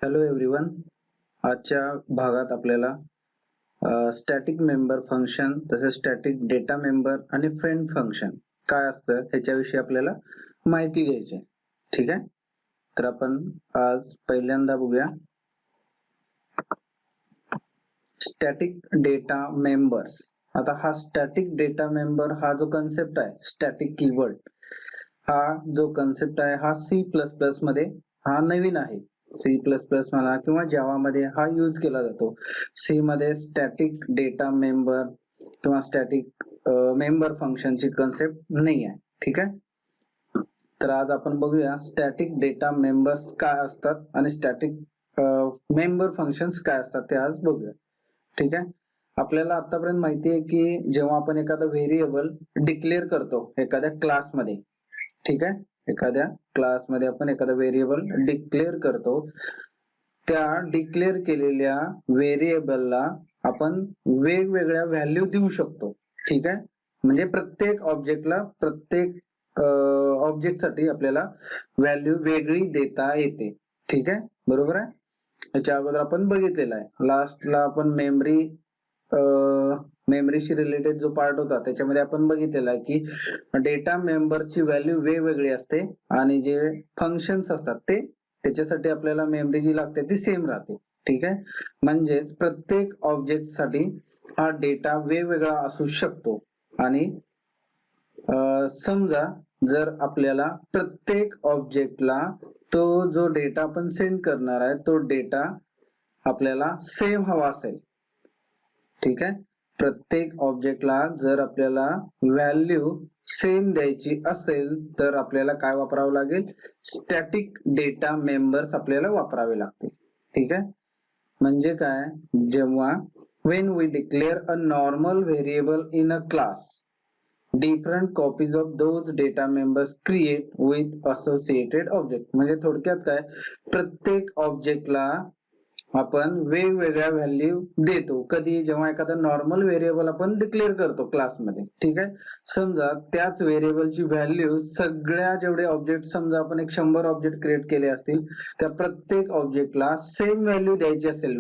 Hello everyone. आजच्या भागात आपल्याला स्टॅटिक मेंबर फंक्शन, तसेच स्टॅटिक डेटा मेंबर आणि फ्रेंड फंक्शन काय असतं ह्याच्याविषयी आपल्याला माहिती घ्यायची आहे. ठीक आहे, तर आपण आज पहिल्यांदा बघूया स्टॅटिक डेटा मेंबर्स. आता हा स्टॅटिक डेटा मेंबर हा जो कन्सेप्ट आहे, स्टॅटिक कीवर्ड हा जो कन्सेप्ट आहे हा C++ मध्ये हा नवीन आहे. C++ म्हणा किंवा जावा मध्ये हा यूज केला जातो. सी मध्ये स्टॅटिक डेटा मेंबर किंवा स्टॅटिक मेंबर फंक्शनची कन्सेप्ट नाही आहे. ठीक आहे, तर आज आपण बघूया स्टॅटिक डेटा मेंबर्स काय असतात आणि स्टॅटिक मेंबर फंक्शन्स काय असतात ते आज बघूया. ठीक आहे, आपल्याला आतापर्यंत माहिती आहे की जेव्हा आपण एखादा व्हेरिएबल डिक्लेअर करतो एखाद्या क्लासमध्ये, ठीक आहे, एखाद्या क्लासमध्ये आपण एखादा व्हेरिएबल डिक्लेअर करतो, त्या डिक्लेअर केलेल्या व्हेरिएबलला आपण वेगवेगळ्या व्हॅल्यू देऊ शकतो. ठीक आहे, म्हणजे प्रत्येक ऑब्जेक्टला प्रत्येक ऑब्जेक्टसाठी आपल्याला व्हॅल्यू वेगळी देता येते. ठीक आहे, बरोबर आहे. याच्या अगोदर आपण बघितलेलं आहे. लास्टला आपण मेमरीशी रिलेटेड जो पार्ट होता त्याच्यामध्ये आपण बघितलेला आहे की डेटा मेंबरची व्हॅल्यू वेगवेगळी असते आणि जे फंक्शन्स असतात ते त्याच्यासाठी आपल्याला मेमरी जी लागते ती सेम राहते. ठीक आहे, म्हणजेच प्रत्येक ऑब्जेक्ट साठी हा डेटा वेगवेगळा असू शकतो. आणि समजा जर आपल्याला प्रत्येक ऑब्जेक्टला तो जो डेटा आपण सेंड करणार आहे तो डेटा आपल्याला सेम हवा असेल, ठीक आहे, प्रत्येक ऑब्जेक्टला जर आपल्याला व्हॅल्यू सेम द्यायची असेल तर आपल्याला काय वापरावं लागेल, स्टॅटिक डेटा मेंबर्स आपल्याला वापरावे लागतील. ठीक आहे, म्हणजे काय, जेव्हा when we declare a normal variable in a class, different copies of those data members create with associated object. म्हणजे थोडक्यात काय, प्रत्येक ऑब्जेक्टला आपण वेगवेगळ्या व्हॅल्यू देतो. कधी, जेव्हा एखादा नॉर्मल व्हेरिएबल आपण डिक्लेअर करतो क्लासमध्ये. ठीक आहे, समजा त्याच व्हेरिएबलची व्हॅल्यू सगळ्या जेवढे ऑब्जेक्ट, समजा आपण 100 ऑब्जेक्ट क्रिएट केले असतील, त्या प्रत्येक ऑब्जेक्टला सेम व्हॅल्यू द्यायची असेल,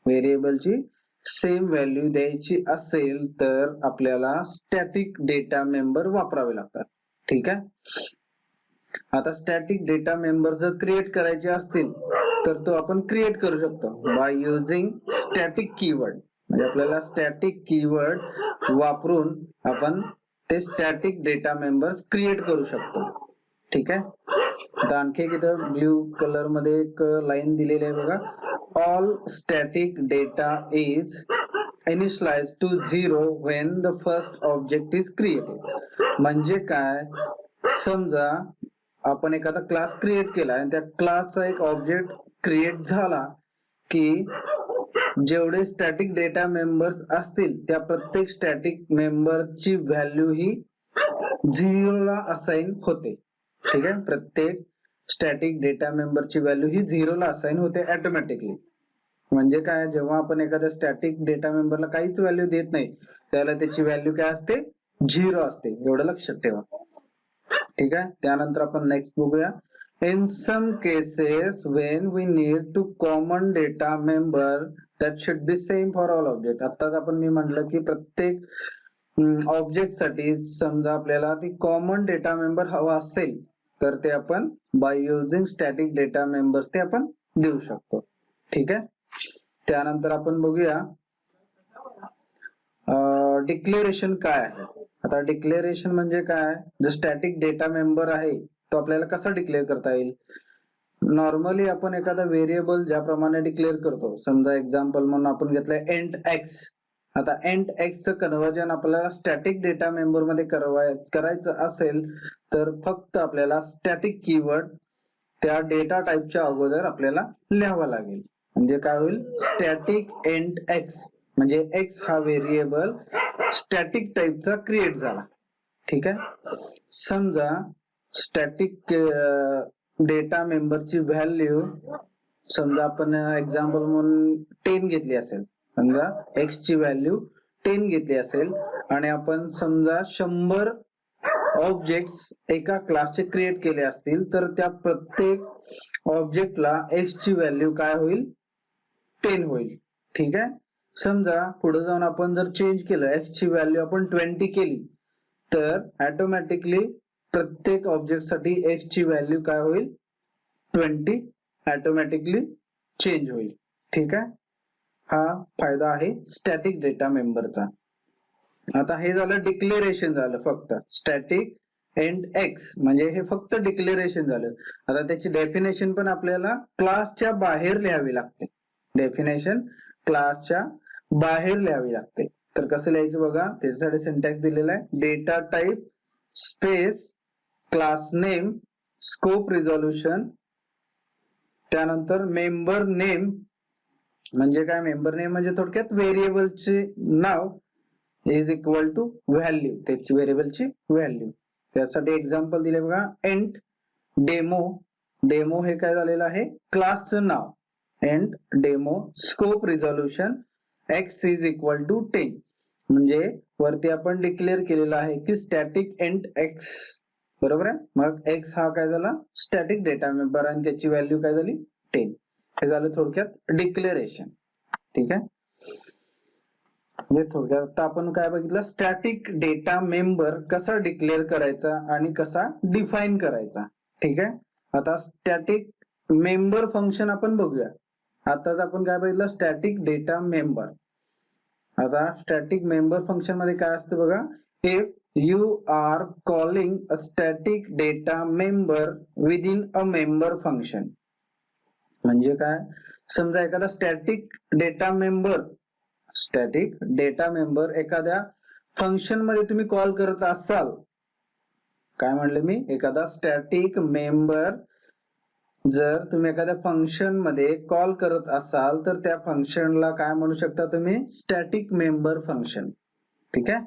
व्हेरिएबलची सेम व्हॅल्यू द्यायची असेल तर आपल्याला स्टॅटिक डेटा मेंबर वापरावे लागतात. ठीक आहे, आता स्टॅटिक डेटा मेंबर जर क्रिएट करायचे असतील तर तो आपण क्रिएट करू शकतो बाय युजिंग स्टॅटिक कीवर्ड. म्हणजे आपल्याला स्टॅटिक कीवर्ड वापरून आपण ते स्टॅटिक डेटा मेंबर्स क्रिएट करू शकतो. ठीक आहे, आता आणखी इथं ब्ल्यू कलर मध्ये एक लाईन दिलेली आहे बघा, all static data is initialized to 0 when the first object is created. म्हणजे काय, समजा आपण एखादा क्लास क्रिएट केला आणि त्या क्लासचा एक ऑब्जेक्ट क्रिएट झाला की जेवढे स्टॅटिक डेटा मेंबर्स असतील त्या प्रत्येक स्टॅटिक मेंबरची व्हॅल्यू ही 0 ला असाइन होते. ठीक आहे, प्रत्येक स्टॅटिक डेटा मेंबरची व्हॅल्यू ही 0 ला असाइन होते ऑटोमॅटिकली. म्हणजे काय, जेव्हा आपण एखाद्या स्टॅटिक डेटा मेंबरला काहीच व्हॅल्यू देत नाही त्याला त्याची व्हॅल्यू काय असते, 0 असते. एवढं लक्षात ठेवा. ठीक आहे, त्यानंतर आपण नेक्स्ट बघूया. In some cases when we need to common data member that should be same for all object. आताच आपण मी म्हटलं की प्रत्येक ऑब्जेक्ट साठी समजा आपल्याला ती कॉमन डेटा मेंबर हवा असेल तर ते आपण by using static data members ते आपण देऊ शकतो. ठीक आहे, त्यानंतर आपण बघूया डिक्लेरेशन काय आहे. आता डिक्लेरेशन म्हणजे काय, जो स्टॅटिक डेटा मेंबर आहे तो आपल्याला कसा डिक्लेअर करता येईल. नॉर्मली आपण एखादा व्हेरिएबल ज्याप्रमाणे डिक्लेअर करतो, समजा एक्झाम्पल म्हणून आपण घेतलंय एंट एक्स. आता एंट एक्स चं कन्वर्जन आपल्याला स्टॅटिक डेटा मेंबर मध्ये करायचं असेल तर फक्त आपल्याला स्टॅटिक कीवर्ड त्या डेटा टाइपच्या अगोदर आपल्याला लिहावा लागेल. म्हणजे काय होईल, स्टॅटिक एंट एक्स, म्हणजे एक्स हा व्हेरिएबल स्टॅटिक टाइपचा क्रिएट झाला. ठीक आहे, समजा स्टॅटिक डेटा मेंबरची व्हॅल्यू समजा आपण एक्झाम्पल म्हणून 10 घेतली असेल, समजा एक्स ची व्हॅल्यू 10 घेतली असेल आणि आपण समजा 100 ऑब्जेक्ट्स एका क्लासचे क्रिएट केले असतील तर त्या प्रत्येक ऑब्जेक्टला x ची व्हॅल्यू काय होईल 10 होईल. ठीक आहे. समजा पुढे जाऊन आपण जर चेंज केलं x ची व्हॅल्यू आपण 20 केली तर ऑटोमॅटिकली प्रत्येक ऑब्जेक्ट साठी x ची व्हॅल्यू काय होईल 20 ऑटोमॅटिकली चेंज होईल. ठीक आहे. हा फायदा आहे स्टॅटिक डेटा मेंबरचा. आता हे झालं डिक्लेरेशन झालं फक्त स्टॅटिक एंड एक्स म्हणजे हे फक्त डिक्लेरेशन झालं. आता त्याची डेफिनेशन पण आपल्याला क्लासच्या बाहेर लिहावी लागते. डेफिनेशन क्लासच्या बाहेर लिहावी लागते. तर कसं लिहायचं बघा, त्याच्यासाठी सिंटॅक्स दिलेला आहे. Data type space class name scope resolution, त्यानंतर मेंबर नेम म्हणजे काय, मेंबर नेम म्हणजे थोडक्यात व्हेरिएबलचे नाव इज इक्वल टू व्हॅल्यू, त्याची व्हेरिएबलची व्हॅल्यू. त्यासाठी एक्झाम्पल दिले बघा, एंट डेमो. डेमो हे काय झालेलं आहे क्लासचं नाव. Int demo scope resolution x is equal to 10 म्हणजे वरती आपण डिक्लेअर केलेलं आहे की स्टॅटिक एंट एक्स, बरोबर आहे. मग एक्स हा काय झाला स्टॅटिक डेटा मेंबर आणि त्याची व्हॅल्यू काय झाली 10. हे झालं थोडक्यात डिक्लेरेशन. ठीक आहे. म्हणजे थोडक्यात आता आपण काय बघितलं, स्टॅटिक डेटा मेंबर कसा डिक्लेअर करायचा आणि कसा डिफाइन करायचा. ठीक आहे. आता स्टॅटिक मेंबर फंक्शन आपण बघूया. आताच आपण काय बघितलं स्टॅटिक डेटा मेंबर. आता स्टॅटिक मेंबर फंक्शन मध्ये काय असतं बघा, if you are calling a static data member within a member function म्हणजे काय, समजा एखादा स्टॅटिक डेटा मेंबर एखाद्या फंक्शन मध्ये तुम्ही कॉल करत असाल. काय म्हणले मी, एखादा स्टॅटिक मेंबर जर तुम्ही एखाद्या फंक्शन मध्ये कॉल करत असाल तर त्या फंक्शनला काय म्हणू शकता तुम्ही स्टॅटिक मेंबर फंक्शन. ठीक आहे.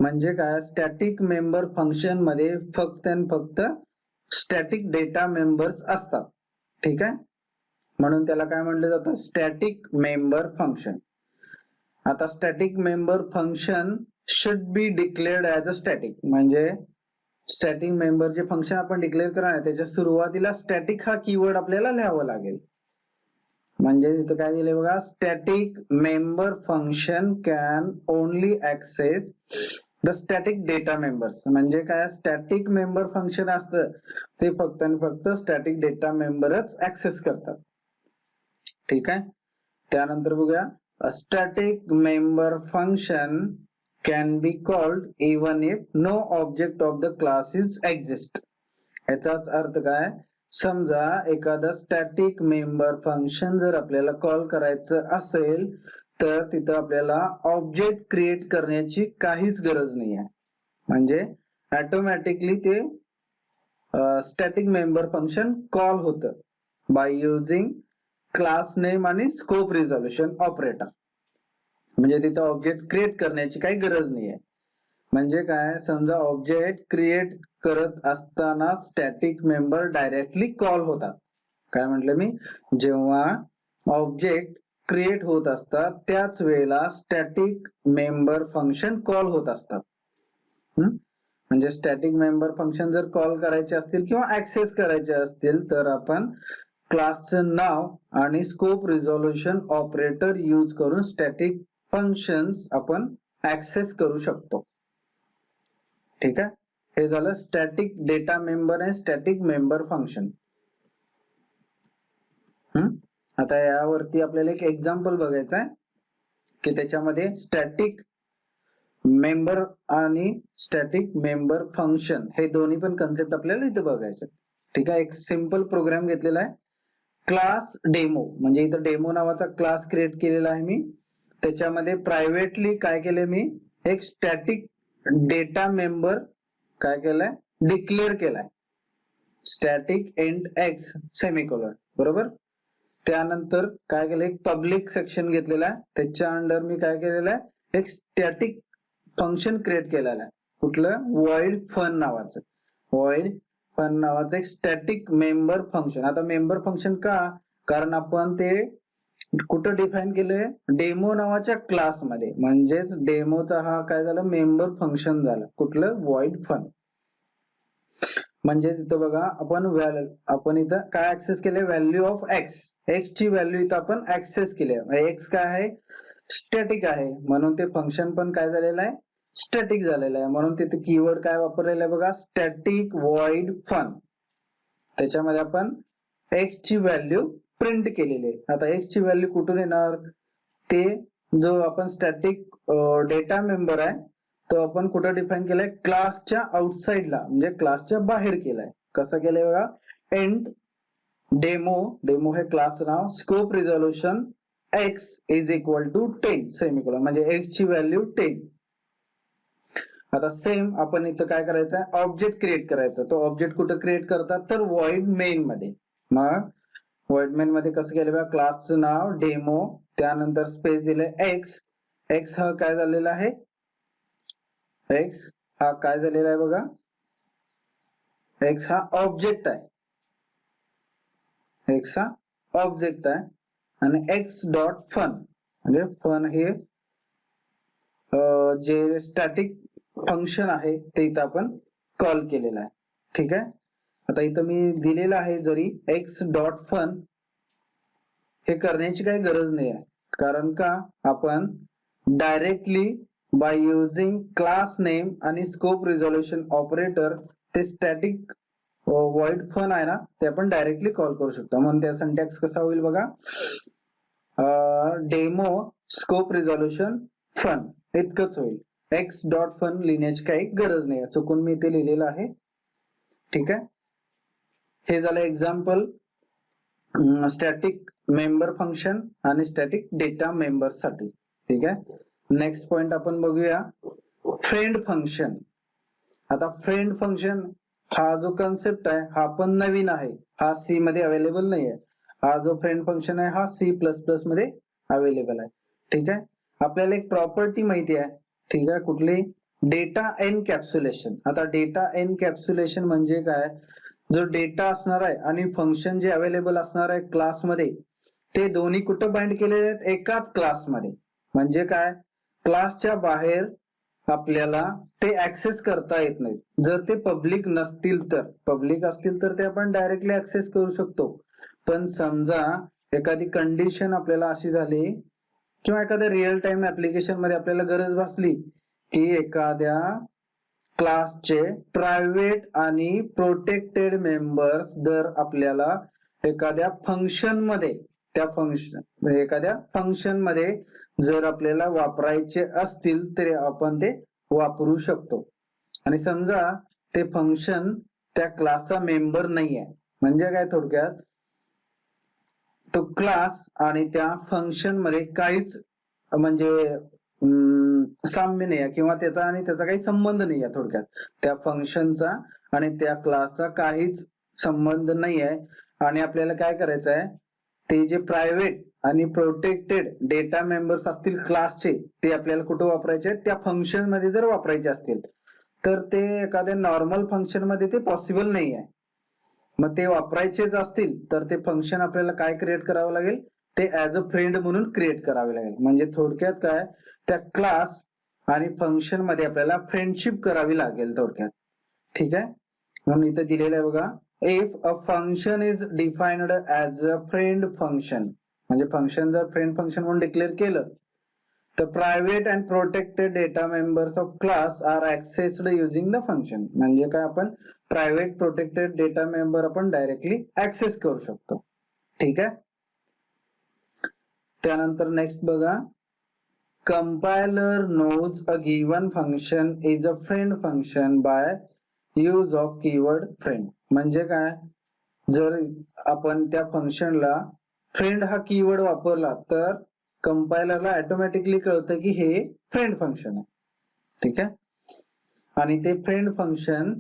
म्हणजे काय, स्टॅटिक मेंबर फंक्शन मध्ये फक्त आणि फक्त स्टॅटिक डेटा मेंबर्स असतात. ठीक आहे. म्हणून त्याला काय म्हणलं जातं स्टॅटिक मेंबर फंक्शन. आता static member function should be declared as a static म्हणजे स्टॅटिक मेंबर जे फंक्शन आपण डिक्लेअर करणार त्याच्या सुरुवातीला स्टॅटिक हा कीवर्ड आपल्याला लिहावा लागेल. म्हणजे इथं काय दिले बघा, static member function can only access the static data members म्हणजे काय, स्टॅटिक मेंबर फंक्शन असतं ते फक्त आणि फक्त स्टॅटिक डेटा मेंबरच ऍक्सेस करतात. ठीक आहे. त्यानंतर बघूया, a static member function can be called even if no object of the class is exist. याचाच अर्थ काय, समजा एखादा स्टॅटिक मेंबर फंक्शन जर आपल्याला कॉल करायचं असेल तर तिथं आपल्याला ऑब्जेक्ट क्रिएट करण्याची काहीच गरज नाही आहे. म्हणजे ऑटोमॅटिकली ते स्टॅटिक मेंबर फंक्शन कॉल होतं बाय युजिंग क्लास नेम आणि स्कोप रिझोल्युशन ऑपरेटर. म्हणजे तिथं ऑब्जेक्ट क्रिएट करण्याची काही गरज नाही आहे. म्हणजे काय, समजा ऑब्जेक्ट क्रिएट करत असताना स्टॅटिक मेंबर डायरेक्टली कॉल होतात. काय म्हटलं मी, जेव्हा ऑब्जेक्ट क्रिएट होत असतात त्याच वेळेला स्टॅटिक मेंबर फंक्शन कॉल होत असतात. म्हणजे स्टॅटिक मेंबर फंक्शन जर कॉल करायचे असतील किंवा ऍक्सेस करायचे असतील तर आपण क्लासचं नाव आणि स्कोप रिझोल्युशन ऑपरेटर यूज करून स्टॅटिक फंक्शन्स आपण ऍक्सेस करू शकतो. ठीक आहे. हे झालं स्टॅटिक डेटा मेंबर आणि स्टॅटिक मेंबर फंक्शन. आता यावरती आपल्याला एक एक्झाम्पल बघायचं आहे की त्याच्यामध्ये स्टॅटिक मेंबर आणि स्टॅटिक मेंबर फंक्शन हे दोन्ही पण कन्सेप्ट आपल्याला इथे बघायचे. ठीक आहे. एक सिंपल प्रोग्राम घेतलेला आहे क्लास डेमो म्हणजे इथं डेमो नावाचा क्लास क्रिएट केलेला आहे मी. त्याच्यामध्ये प्रायव्हेटली काय केलंय मी, एक स्टॅटिक डेटा मेंबर काय केलाय डिक्लेअर केलाय स्टॅटिक एंड एक्स सेमिकोलॉन, बरोबर. त्यानंतर काय केलं, एक पब्लिक सेक्शन घेतलेला आहे त्याच्या अंडर मी काय केलेलं आहे एक स्टॅटिक फंक्शन क्रिएट केलेलं आहे. कुठलं, void fun नावाचं. void fun नावाचं एक स्टॅटिक मेंबर फंक्शन. आता मेंबर फंक्शन का, कारण आपण ते कुठं डिफाइन केलंय डेमो नावाच्या क्लास मध्ये. म्हणजेच डेमोचा हा काय झाला मेंबर फंक्शन झाला. कुठलं, void fun. म्हणजे इथं बघा आपण इथं काय ऍक्सेस केले, व्हॅल्यू ऑफ एक्स, एक्स ची व्हॅल्यू इथं आपण ऍक्सेस केली आहे. एक्स काय आहे, स्टॅटिक आहे, म्हणून ते फंक्शन पण काय झालेलं आहे, स्टॅटिक झालेलं आहे. म्हणून तिथे कीवर्ड काय वापरलेला आहे बघा, स्टॅटिक व्हॉइड फन. त्याच्यामध्ये आपण एक्स ची व्हॅल्यू प्रिंट केलेली आहे. आता एक्स ची व्हॅल्यू कुठून येणार, ते जो आपण स्टॅटिक डेटा मेंबर आहे तो आपण कुठे डिफाइन केलाय, क्लासच्या आउटसाइडला, म्हणजे क्लासच्या बाहेर केलाय. कसं केलंय बघा, एंड डेमो, डेमो हे क्लास नाव, scope resolution x is equal to 10 semicolon, म्हणजे एक्स ची व्हॅल्यू 10. आता सेम आपण इथं काय करायचं आहे, ऑब्जेक्ट क्रिएट करायचा. तो ऑब्जेक्ट कुठं क्रिएट करतात, तर व्हॉइड मेन मध्ये. मग व्हॉइड मेन मध्ये कसं केलं बघा, क्लासचं नाव डेमो, त्यानंतर स्पेस दिलंय एक्स. एक्स हा काय झालेला आहे, एक्स हा काय झालेला आहे बघा, एक्स हा ऑब्जेक्ट आहे, एक्स हा ऑब्जेक्ट आहे. आणि एक्स डॉट फन, म्हणजे फन हे जे स्टॅटिक फंक्शन आहे ते इथं आपण कॉल केलेलं आहे. ठीक आहे. आता इथं मी दिलेलं आहे, जरी एक्स डॉट फन हे करण्याची काही गरज नाही आहे, कारण का आपण directly by using class name आणि स्कोप रिझोल्यूशन ऑपरेटर ते स्टॅटिक व्हॉइड फन आहे ना, ते आपण डायरेक्टली कॉल करू शकतो. म्हणून त्या सिंटॅक्स कसा होईल बघा, डेमो स्कोप रिझोल्यूशन फन इतकंच होईल. एक्स डॉट फन लिहिण्याची काही गरज नाही, चुकून मी ते लिहिलेलं आहे. ठीक आहे. हे झालं एक्झाम्पल स्टॅटिक मेंबर फंक्शन आणि स्टॅटिक डेटा मेंबर साठी. ठीक आहे. नेक्स्ट पॉइंट आपण बघूया, फ्रेंड फंक्शन. आता फ्रेंड फंक्शन हा जो कन्सेप्ट आहे हा पण नवीन आहे, हा सी मध्ये अवेलेबल नाही आहे. हा जो फ्रेंड फंक्शन आहे हा C++ मध्ये अवेलेबल आहे. ठीक आहे. आपल्याला एक प्रॉपर्टी माहिती आहे. ठीक आहे, कुठली, डेटा एनकॅप्सुलेशन. आता डेटा एनकॅप्सुलेशन म्हणजे काय, जो डेटा असणार आहे आणि फंक्शन जे अवेलेबल असणार आहे क्लासमध्ये, ते दोन्ही कुठं बाइंड केलेले आहेत, एकाच क्लासमध्ये. म्हणजे काय, क्लासच्या बाहेर आपल्याला ते ऍक्सेस करता येत नाही. जर ते पब्लिक नसतील तर, पब्लिक असतील तर ते आपण डायरेक्टली ऍक्सेस करू शकतो. पण समजा एखादी कंडिशन आपल्याला अशी झाली, किंवा एखाद्या रिअल टाइम ऍप्लिकेशन मध्ये आपल्याला गरज भासली की एखाद्या क्लासचे प्रायव्हेट आणि प्रोटेक्टेड मेंबर्स जर आपल्याला एखाद्या फंक्शन मध्ये, एखाद्या फंक्शन मध्ये जर आपल्याला वापरायचे असतील तर आपण ते वापरू शकतो. आणि समजा ते फंक्शन त्या क्लासचा मेंबर नाही आहे, म्हणजे काय, थोडक्यात तो क्लास आणि त्या फंक्शन मध्ये काहीच म्हणजे साम्य नाही आहे, किंवा त्याचा आणि त्याचा काही संबंध नाही आहे. थोडक्यात त्या फंक्शनचा आणि त्या क्लासचा काहीच संबंध नाही आहे. आणि आपल्याला काय करायचं आहे, ते जे प्रायव्हेट आणि प्रोटेक्टेड डेटा मेंबर्स असतील क्लासचे, ते आपल्याला कुठे वापरायचे आहेत, त्या फंक्शन मध्ये जर वापरायचे असतील तर ते एखाद्या नॉर्मल फंक्शन मध्ये ते पॉसिबल नाही आहे. मग ते वापरायचेच असतील तर ते फंक्शन आपल्याला काय क्रिएट करावं लागेल, ते ऍज अ फ्रेंड म्हणून क्रिएट करावे लागेल. म्हणजे थोडक्यात काय, त्या क्लास आणि फंक्शन मध्ये आपल्याला फ्रेंडशिप करावी लागेल थोडक्यात. ठीक आहे. म्हणून इथे दिलेलं आहे बघा, if a function is defined as a friend function, म्हणजे फंक्शन जर फ्रेंड फंक्शन म्हणून डिक्लेअर केलं तर private and protected data members of class are accessed using the function. म्हणजे काय, आपण प्रायव्हेट प्रोटेक्टेड डेटा मेंबर आपण डायरेक्टली ऍक्सेस करू शकतो. ठीक आहे. त्यानंतर नेक्स्ट बघा, compiler knows a given function is a friend function by use of keyword friend. म्हणजे काय, जर आपण त्या फंक्शनला फ्रेंड हा कीवर्ड वापरला तर कंपायलरला ऑटोमॅटिकली कळतं की हे फ्रेंड फंक्शन आहे. ठीक आहे. आणि ते फ्रेंड फंक्शन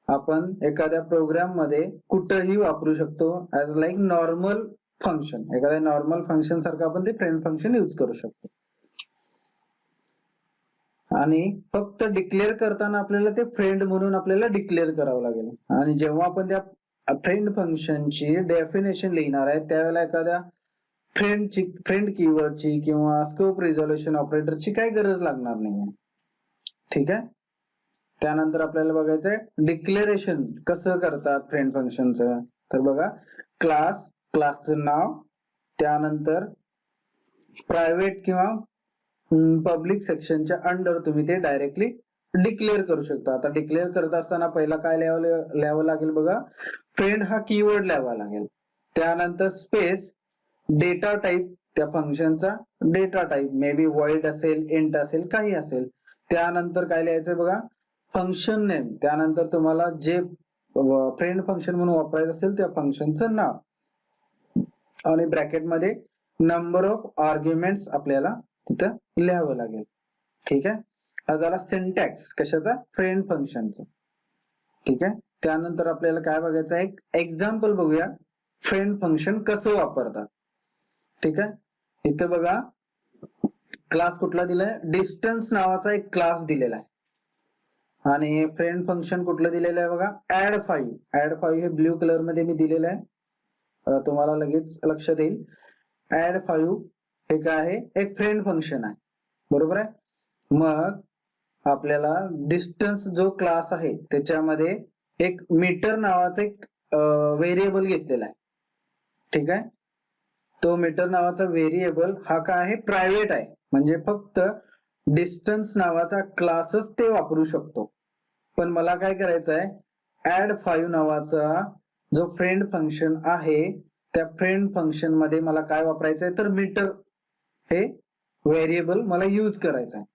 आपण एखाद्या प्रोग्राम मध्ये कुठेही वापरू शकतो, ऍज लाईक नॉर्मल फंक्शन. एखाद्या नॉर्मल फंक्शन सारखं आपण ते फ्रेंड फंक्शन यूज करू शकतो. आणि फक्त डिक्लेअर करताना आपल्याला ते फ्रेंड म्हणून आपल्याला डिक्लेअर करावं लागेल. आणि जेव्हा आपण त्या फ्रेंड फंक्शनची डेफिनेशन लिहिणार आहे त्यावेळेला एखाद्या फ्रेंड कीवर्डची किंवा स्कोप रिझोल्यूशन ऑपरेटरची काही गरज लागणार नाही. ठीक आहे. त्यानंतर आपल्याला बघायचंय डिक्लेरेशन कसं करतात फ्रेंड फंक्शनचं. तर बघा, क्लासचं नाव, त्यानंतर प्रायव्हेट किंवा पब्लिक सेक्शनच्या अंडर तुम्ही ते डायरेक्टली डिक्लेअर करू शकता. आता डिक्लेअर करत असताना पहिला काय लिहावं लागेल बघा, फ्रेंड हा कीवर्ड लिहावा लागेल. त्यानंतर स्पेस, डेटा टाइप त्या फंक्शनचा, data type may be void असेल, इंट असेल, काही असेल. त्यानंतर काय लिहायचंय बघा, फंक्शन नेम, त्यानंतर तुम्हाला जे फ्रेंड फंक्शन म्हणून वापरायचं असेल त्या फंक्शनचं नाव, आणि ब्रॅकेटमध्ये नंबर ऑफ आर्ग्युमेंट्स आपल्याला तिथं लिहावं लागेल. ठीक आहे. हा झाला सिंटॅक्स कशाचा, फ्रेंड फंक्शनचा. ठीक आहे. त्यानंतर आपल्याला काय बघायचं आहे, एक एक्झाम्पल बघूया फ्रेंड फंक्शन कसं वापरतात. ठीक आहे. इथं बघा, क्लास कुठला दिलाय, डिस्टन्स नावाचा एक क्लास दिलेला आहे. आणि फ्रेंड फंक्शन कुठलं दिलेलं आहे बघा, ऍड 5 हे ब्ल्यू कलर मध्ये मी दिलेलं आहे, तुम्हाला लगेच लक्षात येईल. ऍड 5 हे काय आहे, एक फ्रेंड फंक्शन आहे, बरोबर आहे. मग आपल्याला डिस्टन्स जो क्लास आहे त्याच्यामध्ये एक मीटर नावाचा एक व्हेरिएबल घेतलेला आहे. ठीक आहे. तो मीटर नावाचा व्हेरिएबल हा काय आहे, प्रायव्हेट आहे, म्हणजे फक्त डिस्टन्स नावाचा क्लासच ते वापरू शकतो. पण मला काय करायचं आहे, ऍड 5 नावाचा जो फ्रेंड फंक्शन आहे त्या फ्रेंड फंक्शन मध्ये मला काय वापरायचं आहे, तर मीटर हे व्हेरिएबल मला यूज करायचं आहे.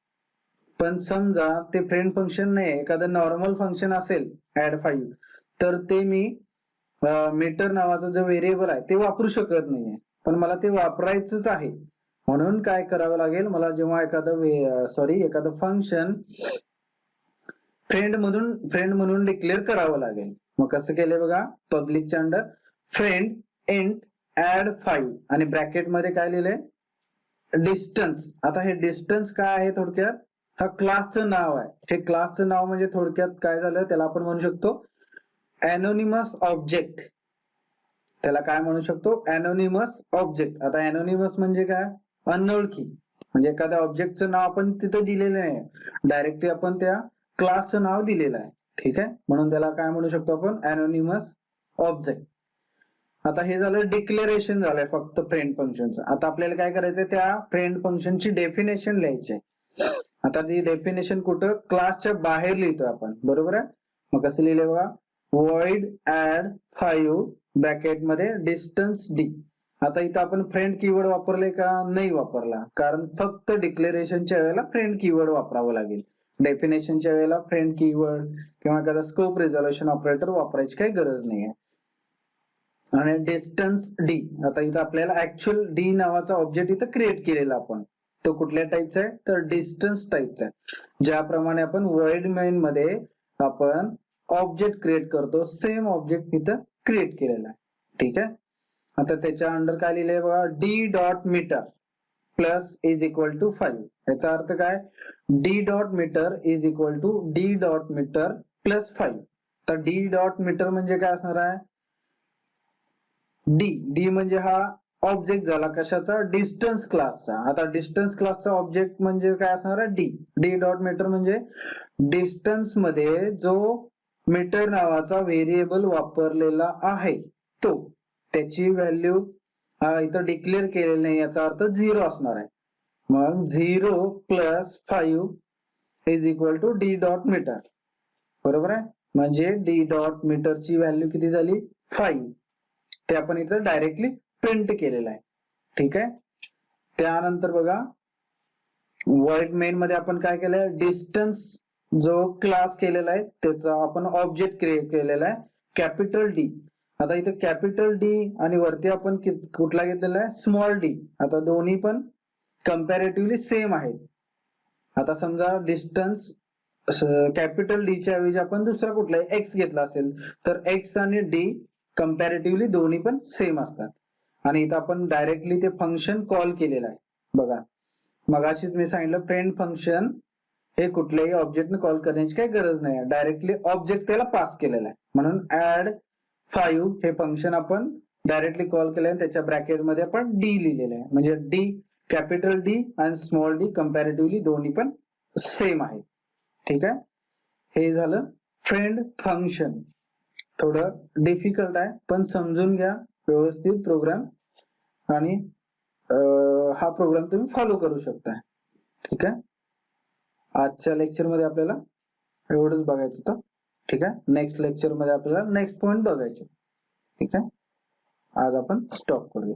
पण समजा ते फ्रेंड फंक्शन नाही, एखादं नॉर्मल फंक्शन असेल ऍड 5, तर ते मी मीटर नावाचा जो व्हेरिएबल आहे ते वापरू शकत नाहीये. पण मला ते वापरायचंच आहे, म्हणून काय करावं लागेल, मला जेव्हा एखादं फंक्शन फ्रेंड म्हणून डिक्लेअर करावं लागेल. मग कसं केलंय बघा, पब्लिकच्या अंडर फ्रेंड इंट ऍड 5 आणि ब्रॅकेट मध्ये काय लिहिलंय, डिस्टन्स. आता हे डिस्टन्स काय आहे, थोडक्यात हा क्लासचं नाव आहे. हे क्लासचं नाव म्हणजे थोडक्यात काय झालं, त्याला आपण म्हणू शकतो अनोनिमस ऑब्जेक्ट. त्याला काय म्हणू शकतो, अनोनिमस ऑब्जेक्ट. आता अनोनिमस म्हणजे काय, अनोळखी, म्हणजे एखाद्या ऑब्जेक्टचं नाव आपण तिथं दिलेलं नाही, डायरेक्टली आपण त्या क्लासचं नाव दिलेलं आहे. ठीक आहे. म्हणून त्याला काय म्हणू शकतो आपण, अनोनिमस ऑब्जेक्ट. आता हे झालं डिक्लेरेशन झालंय फक्त फ्रेंड फंक्शनचं. आता आपल्याला काय करायचंय, त्या फ्रेंड फंक्शनची डेफिनेशन लिहायची आहे. आता ती डेफिनेशन कुठं, क्लासच्या बाहेर लिहितो आपण, बरोबर आहे. मग कसं लिहिलंय बघा, void add 5 ब्रॅकेट मध्ये डिस्टन्स डी. आता इथं आपण फ्रेंड कीवर्ड वापरले का, नाही वापरला, कारण फक्त डिक्लेरेशनच्या वेळेला फ्रेंड कीवर्ड वापरावं लागेल. डेफिनेशनच्या वेळेला फ्रेंड कीवर्ड किंवा एखादा स्कोप रिझोल्युशन ऑपरेटर वापरायची काही गरज नाहीये. आणि डिस्टन्स डी, आता इथं आपल्याला ऍक्च्युअल डी नावाचा ऑब्जेक्ट इथं क्रिएट केलेला आपण, तो कुठल्या टाईपचा आहे, तर डिस्टन्स टाईपचा आहे. ज्याप्रमाणे आपण void main मध्ये आपण ऑब्जेक्ट क्रिएट करतो, सेम ऑब्जेक्ट इथं क्रिएट केलेला आहे. ठीक आहे. आता त्याच्या अंडर काय लिहिलंय बघा, d dot meter plus is equal to 5. याचा अर्थ काय, d dot meter is equal to d dot meter plus 5. तर डी डॉट मीटर म्हणजे काय असणार आहे, डी म्हणजे हा ऑब्जेक्ट झाला कशाचा, डिस्टन्स क्लासचा. आता डिस्टन्स क्लासचा ऑब्जेक्ट म्हणजे काय असणार आहे, डी डॉट मीटर म्हणजे डिस्टन्स मध्ये जो मीटर नावाचा व्हेरिएबल वापरलेला आहे तो, त्याची व्हॅल्यू इथं डिक्लेअर केलेली नाही, याचा अर्थ 0 असणार आहे. मग 0 plus 5 is equal to d dot meter, बरोबर आहे. म्हणजे डी डॉट मीटरची व्हॅल्यू किती झाली, 5. ते आपण इथं डायरेक्टली प्रिंट केलेलं आहे. ठीक आहे. त्यानंतर बघा, void main मध्ये आपण काय केलंय, डिस्टन्स जो क्लास केलेला आहे त्याचा आपण ऑब्जेक्ट क्रिएट केलेला आहे कॅपिटल डी. आता इथे कॅपिटल डी आणि वरती आपण कुठला घेतलेला आहे, स्मॉल डी. आता दोन्ही पण कम्पॅरेटिव्हली सेम आहेत. आता समजा डिस्टन्स कॅपिटल डी च्या ऐवजी आपण दुसरा कुठला एक्स घेतला असेल, तर एक्स आणि डी कम्पॅरेटिव्हली दोन्ही पण सेम असतात. आणि इथं आपण डायरेक्टली ते फंक्शन कॉल केलेलं आहे. बघा, मगाशीच मी सांगितलं फ्रेंड फंक्शन हे कुठल्याही ऑब्जेक्टने कॉल करण्याची काही गरज नाही, डायरेक्टली ऑब्जेक्ट त्याला पास केलेला आहे. म्हणून ऍड 5 हे फंक्शन आपण डायरेक्टली कॉल केलं आहे, त्याच्या ब्रॅकेट मध्ये आपण डी लिहिलेलं आहे. म्हणजे डी, कॅपिटल डी आणि स्मॉल डी कम्पॅरेटिव्हली दोन्ही पण सेम आहे. ठीक आहे. हे झालं फ्रेंड फंक्शन. थोडं डिफिकल्ट आहे पण समजून घ्या व्यवस्थित प्रोग्राम आणि हा प्रोग्राम तुम्ही फॉलो करू शकता. ठीक आहे. आजच्या लेक्चर मध्ये आपल्याला एवढंच बघायचं होतं. ठीक आहे. नेक्स्ट लेक्चर मध्ये आपल्याला नेक्स्ट पॉइंट बघायचे. ठीक आहे. आज आपण स्टॉप करूया.